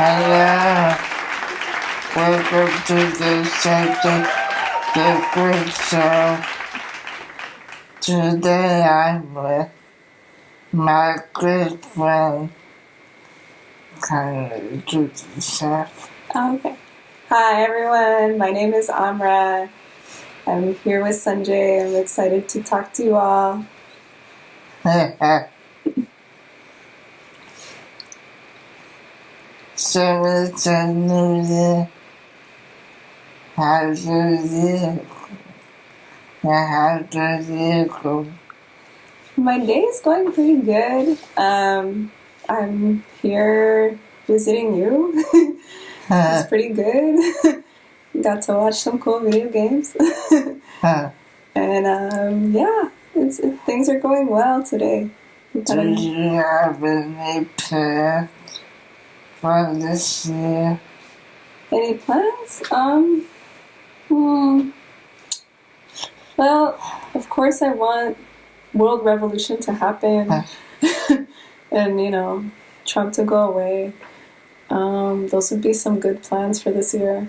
Hello, welcome to the Sunjay the Krips show. Today I'm with my good friend. Can you introduce yourself? Okay. Hi everyone, my name is Amra. I'm here with Sunjay. I'm excited to talk to you all. So it's a new year. How's your year? How's your year going? My day is going pretty good. I'm here visiting you. It's pretty good. Got to watch some cool video games. And yeah, things are going well today. Do you have any plans for this year? Any plans? Well, of course I want world revolution to happen and, Trump to go away. Those would be some good plans for this year.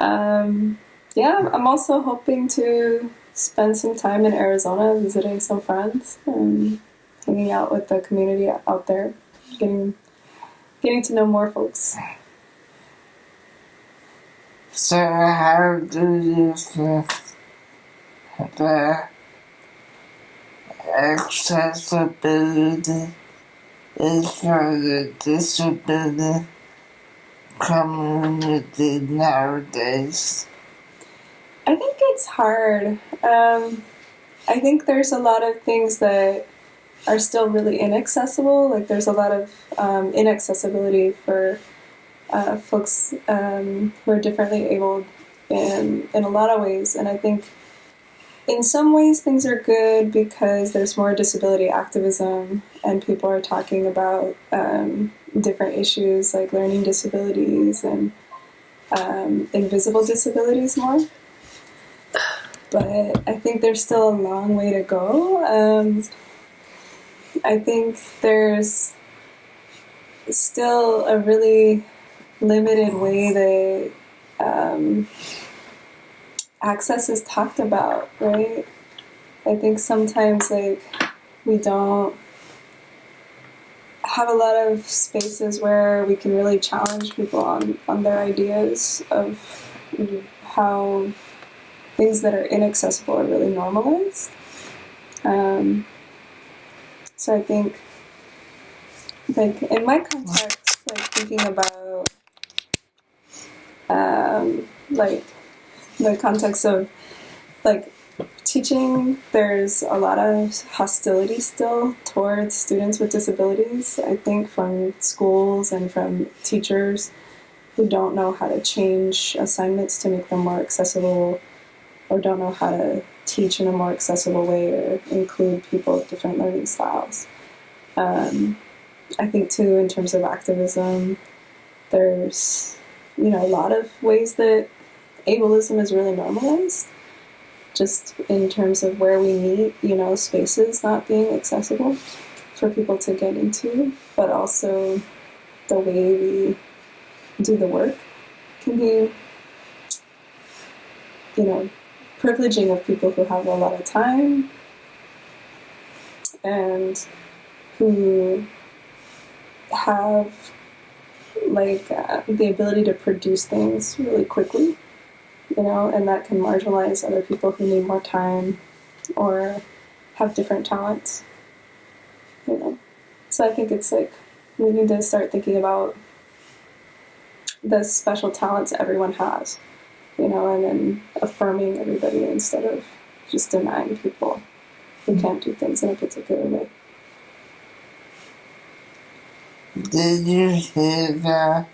Yeah, I'm also hoping to spend some time in Arizona visiting some friends and hanging out with the community out there, getting to know more folks. So how do you think the accessibility is for the disability community nowadays? I think it's hard. I think there's a lot of things that are still really inaccessible. Like there's a lot of inaccessibility for folks who are differently abled in a lot of ways. And I think in some ways things are good because there's more disability activism and people are talking about different issues like learning disabilities and invisible disabilities more. But I think there's still a long way to go. I think there's still a really limited way that access is talked about, right? I think sometimes we don't have a lot of spaces where we can really challenge people on their ideas of how things that are inaccessible are really normalized. So I think, in my context, thinking about, the context of, teaching, there's a lot of hostility still towards students with disabilities, I think, from schools and from teachers who don't know how to change assignments to make them more accessible, or don't know how to teach in a more accessible way or include people with different learning styles. I think, too, in terms of activism, there's, a lot of ways that ableism is really normalized, just in terms of where we meet, spaces not being accessible for people to get into, but also the way we do the work can be, privileging of people who have a lot of time and who have the ability to produce things really quickly, and that can marginalize other people who need more time or have different talents, So I think it's we need to start thinking about the special talents everyone has, and then affirming everybody instead of just denying people who can't do things in a particular way. Did you hear that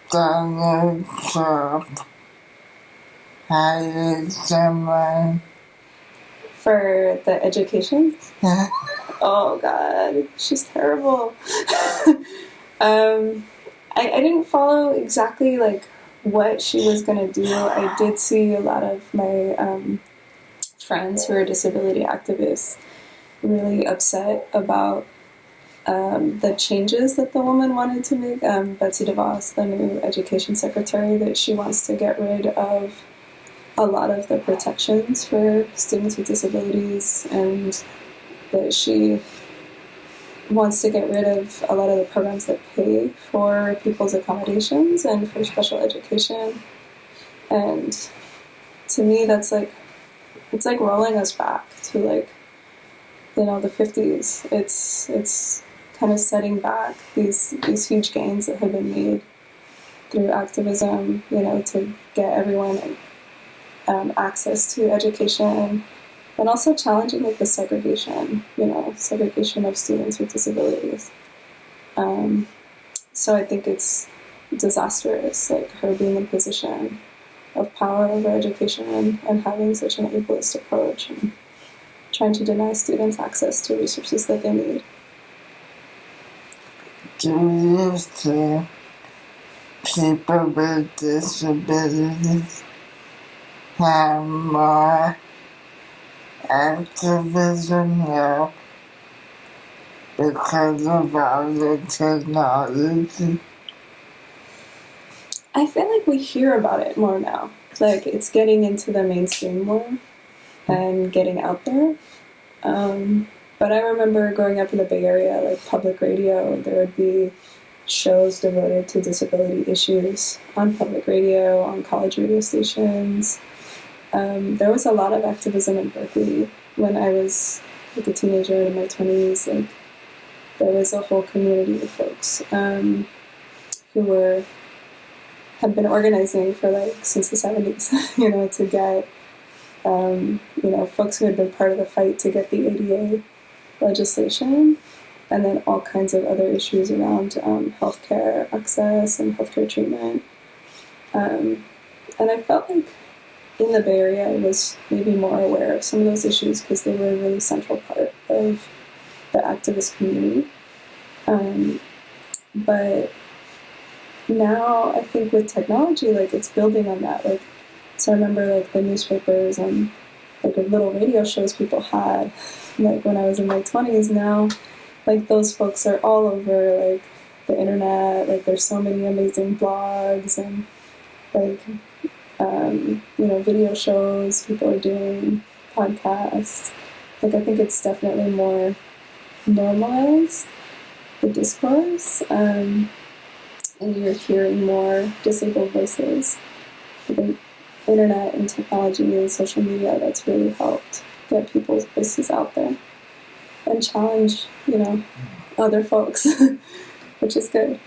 Donald Trump hired someone? For the education? Oh God, she's terrible. I didn't follow exactly what she was gonna do. I did see a lot of my friends who are disability activists really upset about the changes that the woman wanted to make, Betsy DeVos, the new education secretary, that she wants to get rid of a lot of the protections for students with disabilities, and that she wants to get rid of a lot of the programs that pay for people's accommodations and for special education. And to me, that's like, it's like rolling us back to like, you know, the 50s. It's kind of setting back these huge gains that have been made through activism, you know, to get everyone access to education, and also challenging like the segregation, you know, segregation of students with disabilities. So I think it's disastrous, like her being in position of power over education and having such an ableist approach and trying to deny students access to resources that they need. Do you think people with disabilities have more activism now because of all the technology? I feel like we hear about it more now. Like it's getting into the mainstream more and getting out there. But I remember growing up in the Bay Area, like public radio, there would be shows devoted to disability issues on public radio, on college radio stations. There was a lot of activism in Berkeley when I was like a teenager in my 20s. Like there was a whole community of folks who had been organizing for like since the 70s, you know, to get you know, folks who had been part of the fight to get the ADA legislation, and then all kinds of other issues around healthcare access and healthcare treatment. And I felt like in the Bay Area I was maybe more aware of some of those issues because they were a really central part of the activist community. But now I think with technology, like it's building on that. Like, so I remember like the newspapers and like little radio shows people had, like when I was in my 20s. Now, like those folks are all over like the internet. Like there's so many amazing blogs and like you know, video shows. People are doing podcasts. Like I think it's definitely more normalized, the discourse, and you're hearing more disabled voices. I think internet and technology and social media, that's really helped get people's voices out there and challenge, you know, other folks, which is good.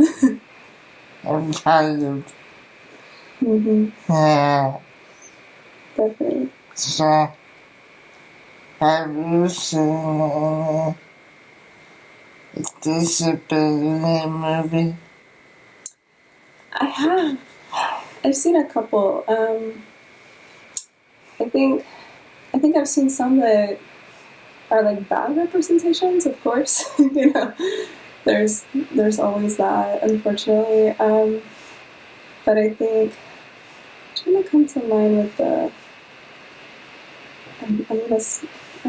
I'm tired. Yeah, definitely. So, have you seen any disability movie? I have. I've seen a couple. I think I've seen some that are like bad representations, of course. You know, there's always that, unfortunately. But I think I'm trying to come to mind with the. I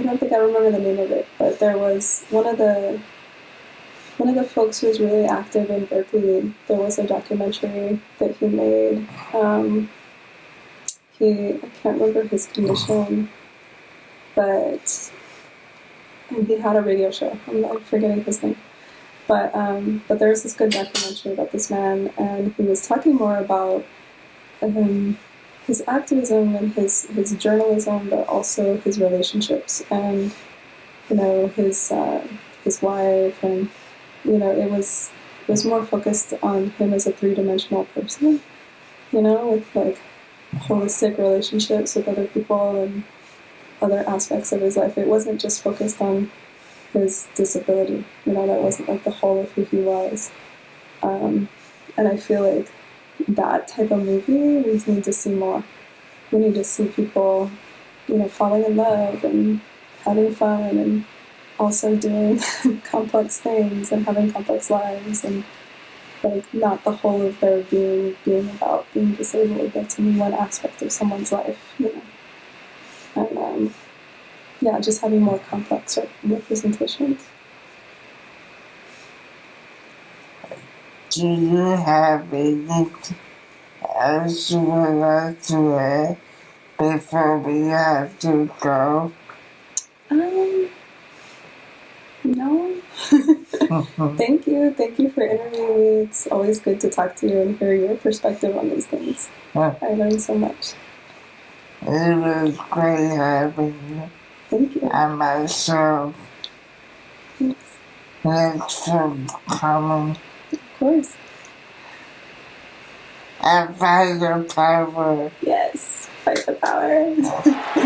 don't think I remember the name of it, but there was one of the folks who was really active in Berkeley. There was a documentary that he made. I can't remember his condition, but he had a radio show. I'm forgetting his name. But there was this good documentary about this man, and he was talking more about his activism and his journalism, but also his relationships, and you know, his wife, and you know, it was more focused on him as a three-dimensional person, you know, with like holistic relationships with other people and other aspects of his life. It wasn't just focused on his disability, you know, that wasn't like the whole of who he was. And I feel like that type of movie, we need to see more. We need to see people, you know, falling in love and having fun and also doing complex things and having complex lives, and like not the whole of their being about being disabled. That's only one aspect of someone's life, you know. And yeah, just having more complex representations. Do you have anything else you would like to add before we have to go? No. Thank you. Thank you for interviewing me. It's always good to talk to you and hear your perspective on these things. I learned so much. It was great having you. Thank you. And myself. Thanks. Thanks for coming. Of course. And fight the power. Yes. Fight the power.